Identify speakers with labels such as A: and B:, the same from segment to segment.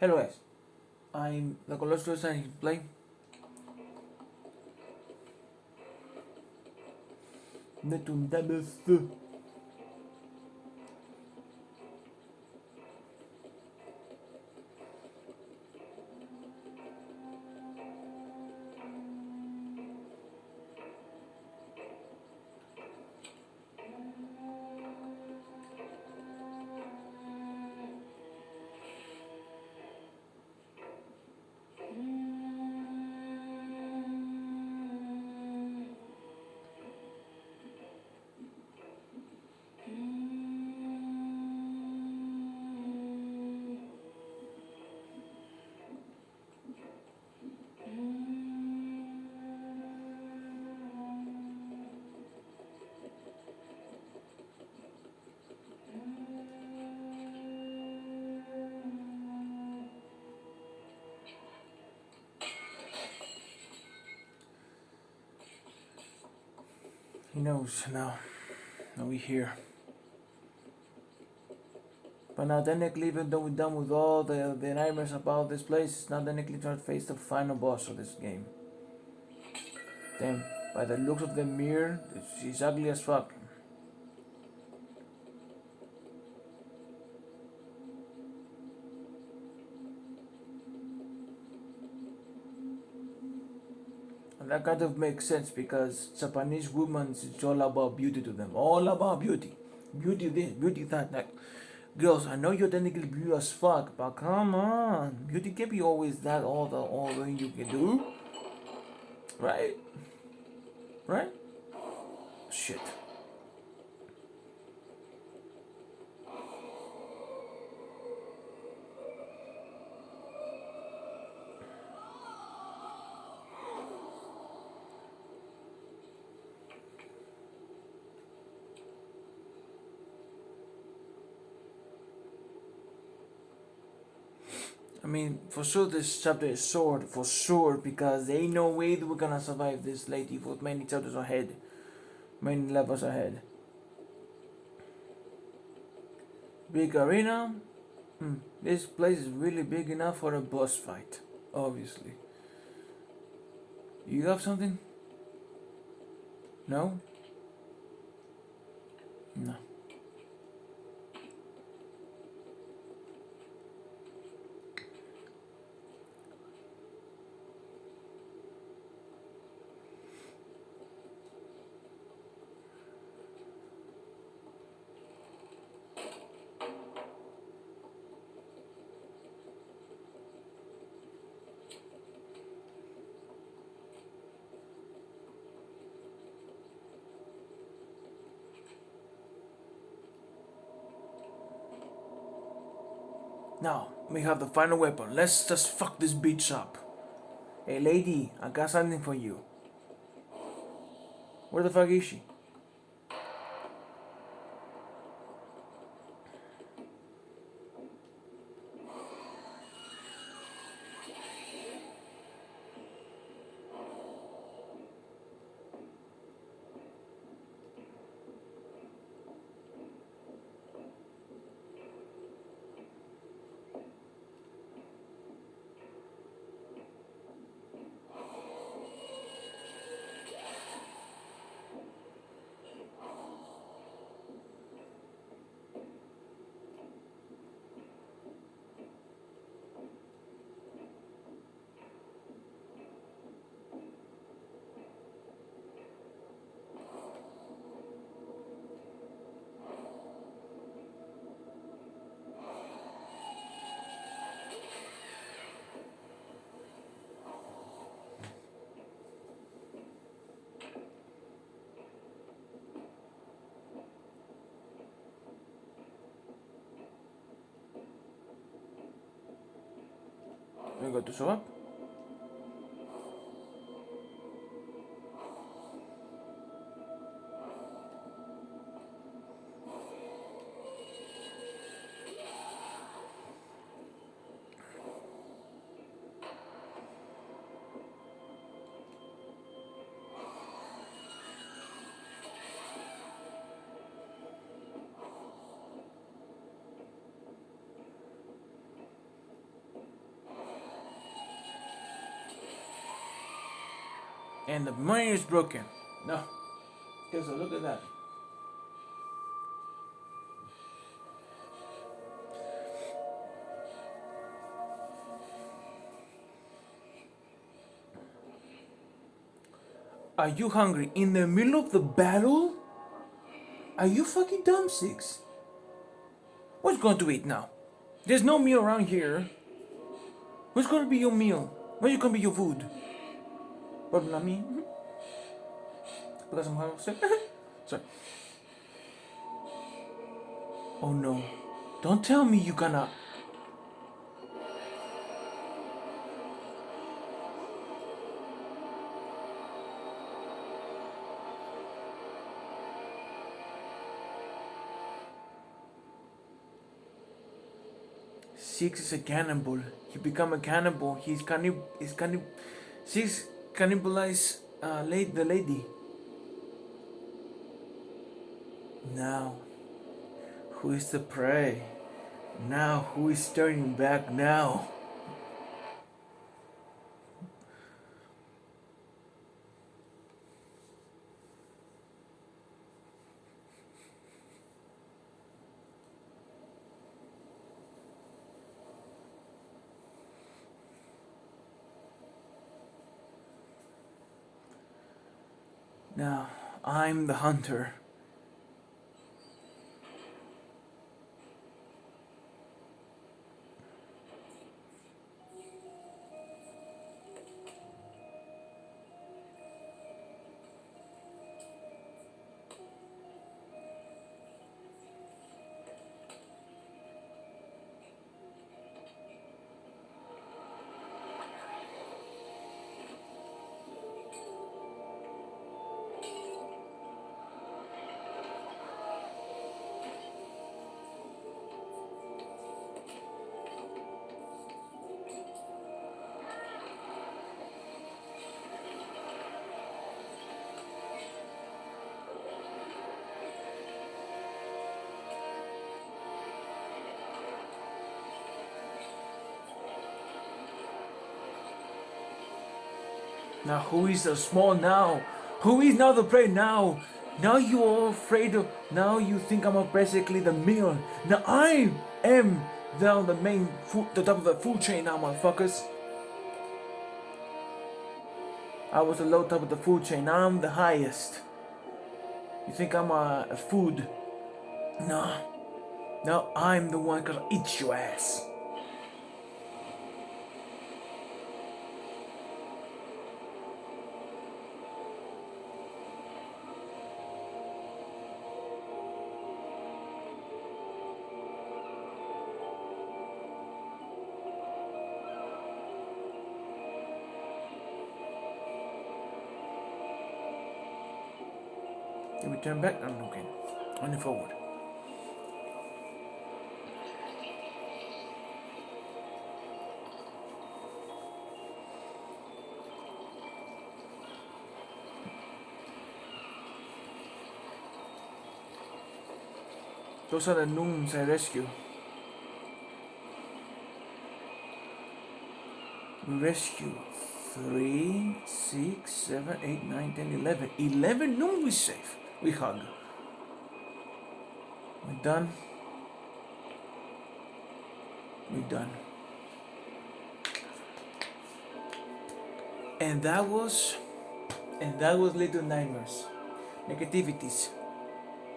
A: Hello guys, I'm the Colossus and he's playing Neptune Devils. He knows now. Now we're here. But now technically, even though we're done with all the nightmares about this place, it's not technically trying to face the final boss of this game. Damn, by the looks of the mirror, she's ugly as fuck. And that kind of makes sense because Japanese women, it's all about beauty to them. All about beauty. Beauty this, beauty that. Like, girls, I know you're technically beautiful as fuck, but come on. Beauty can't be always that all the thing you can do. Right? Right? Shit. I mean, for sure this chapter is short, for sure, because there ain't no way that we're gonna survive this lady with many chapters ahead, many levels ahead. Big arena? This place is really big enough for a boss fight, obviously. You have something? No? No. Now, we have the final weapon. Let's just fuck this bitch up. Hey lady, I got something for you. Where the fuck is she? We got to show up? and the money is broken. No, because look at that. Are you hungry in the middle of the battle? Are you fucking dumb, Six? What's going to eat now? There's no meal around here. What's going to be your meal? What's going to be your food? Probably not me. Because I'm hungry. Sorry. Oh no. Don't tell me you gonna... Six is a cannibal. He become a cannibal. He's Six cannibalize the lady. Now, who is the prey? Now, who is turning back now? Now, I'm the hunter. Now who is the small now? Who is now the prey now? Now you are afraid of... Now you think I'm basically the meal. Now I am down the main food, the top of the food chain now, motherfuckers. I was the low top of the food chain. Now I'm the highest. You think I'm a food? No. Now I'm the one gonna eat your ass. Did we turn back? I'm looking. Only forward. Those are the Nooms I rescue. We rescue 3, 6, 7, 8, 9, 10, 11. 11 Nooms we save. We hug. We're done. We're done. And that was Little Nightmares. Negativities.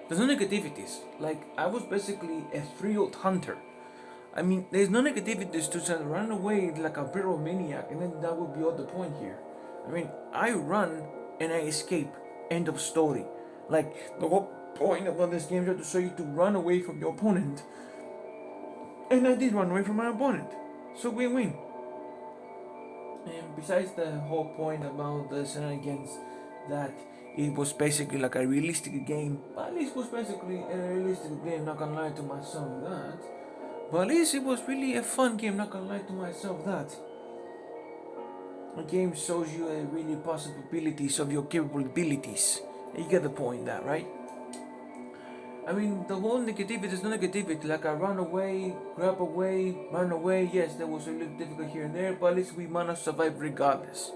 A: There's no negativities. Like, I was basically a thrilled hunter. I mean, there's no negativities to just run away like a pyromaniac, and then that would be all the point here. I mean, I run and I escape. End of story. Like, the whole point about this game is to show you to run away from your opponent. And I did run away from my opponent. So win-win. And besides the whole point about the shenanigans, that it was basically like a realistic game. But at least it was basically a realistic game, not gonna lie to myself that. But at least it was really a fun game, not gonna lie to myself that. A game shows you a really possibilities of your capabilities. You get the point that, right? I mean, the whole negativity is not negativity. Like I run away, grab away, run away. Yes, there was a little difficult here and there, but at least we managed to survive regardless.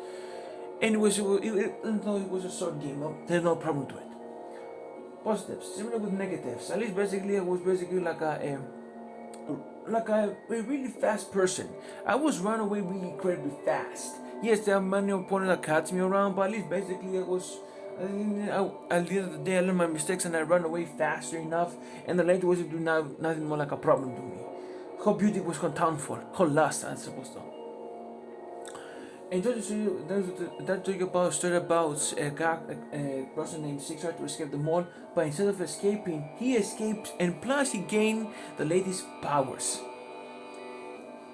A: And no, it was a short game. No, there's no problem to it. Positives, similar with negatives. At least basically, I was basically like a really fast person. I was run away really incredibly fast. Yes, there are many opponents that catch me around, but at least basically at the end of the day, I learned my mistakes and I run away faster enough. And the lady wasn't doing nothing more like a problem to me. Her beauty was content for, her lust, I suppose so. And that told you about a story about a person named Six tried to escape the mall, but instead of escaping, he escaped and plus he gained the lady's powers.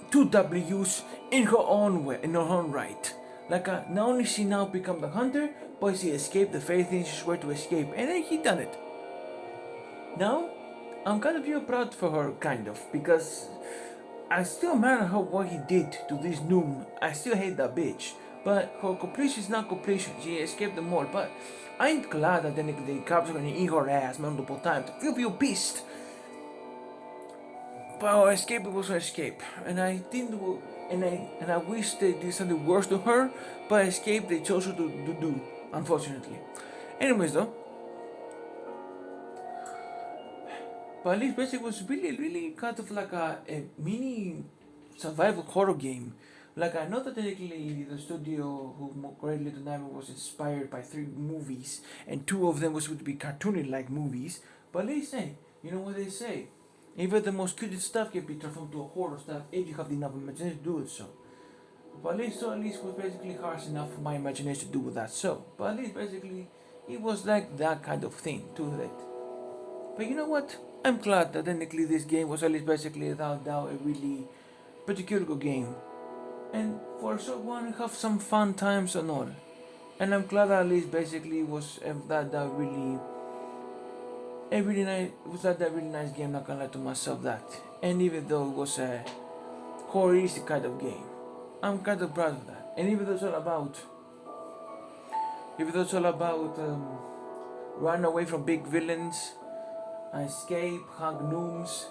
A: Two W's in her own way, in her own right. Not only she now become the hunter, but she escaped the very thing she swore to escape, and then he done it. Now, I'm kind of proud for her, kind of, because I still matter what he did to this Noom. I still hate that bitch. But her completion is not completion. She escaped the mall. But I ain't glad that the cops are gonna eat her ass multiple times. Feel pissed. But her escape was her escape. And I think and I wish they did something worse to her. But escape they chose her to do, unfortunately. Anyways though. But at least basically it was really kind of like a mini survival horror game. I know that technically the studio who created Little Nightmares was inspired by 3 movies, and 2 of them was to be cartoony-like movies. But they say, you know what they say? Even the most cutest stuff can be transformed to a horror stuff if you have enough imagination to do it so. But at least was basically harsh enough for my imagination to do with that so. But at least basically it was like that kind of thing to it. But you know what? I'm glad that technically this game was at least basically without doubt a really particular good game. And for a short one, have some fun times and all. And I'm glad that at least basically was that really a really nice game. Not gonna lie to myself that. And even though it was a core easy kind of game, I'm kind of proud of that. And even though it's all about run away from big villains, escape, hug Nooms,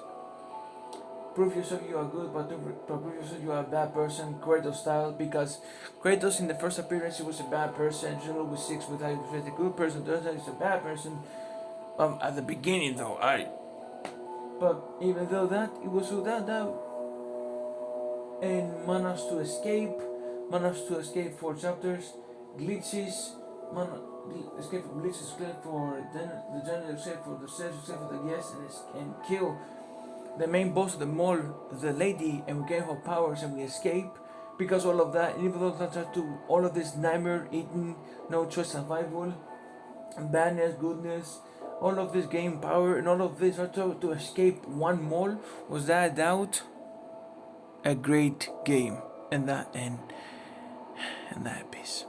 A: prove yourself you are good, but prove yourself you are a bad person, Kratos style, because Kratos in the first appearance he was a bad person, General with 6 with how he was a good person, turns out he's a bad person. At the beginning though, but even though that, it was so that and managed to escape 4 chapters, glitches, escape from glitches, escape for the general, escape for the self, escape for the guest, and kill the main boss of the mall, the lady, and we gain her powers and we escape. Because all of that, and even though that to all of this nightmare eating, no choice survival, badness, goodness, all of this game power, and all of this to escape one mall, was that doubt a great game. And that peace.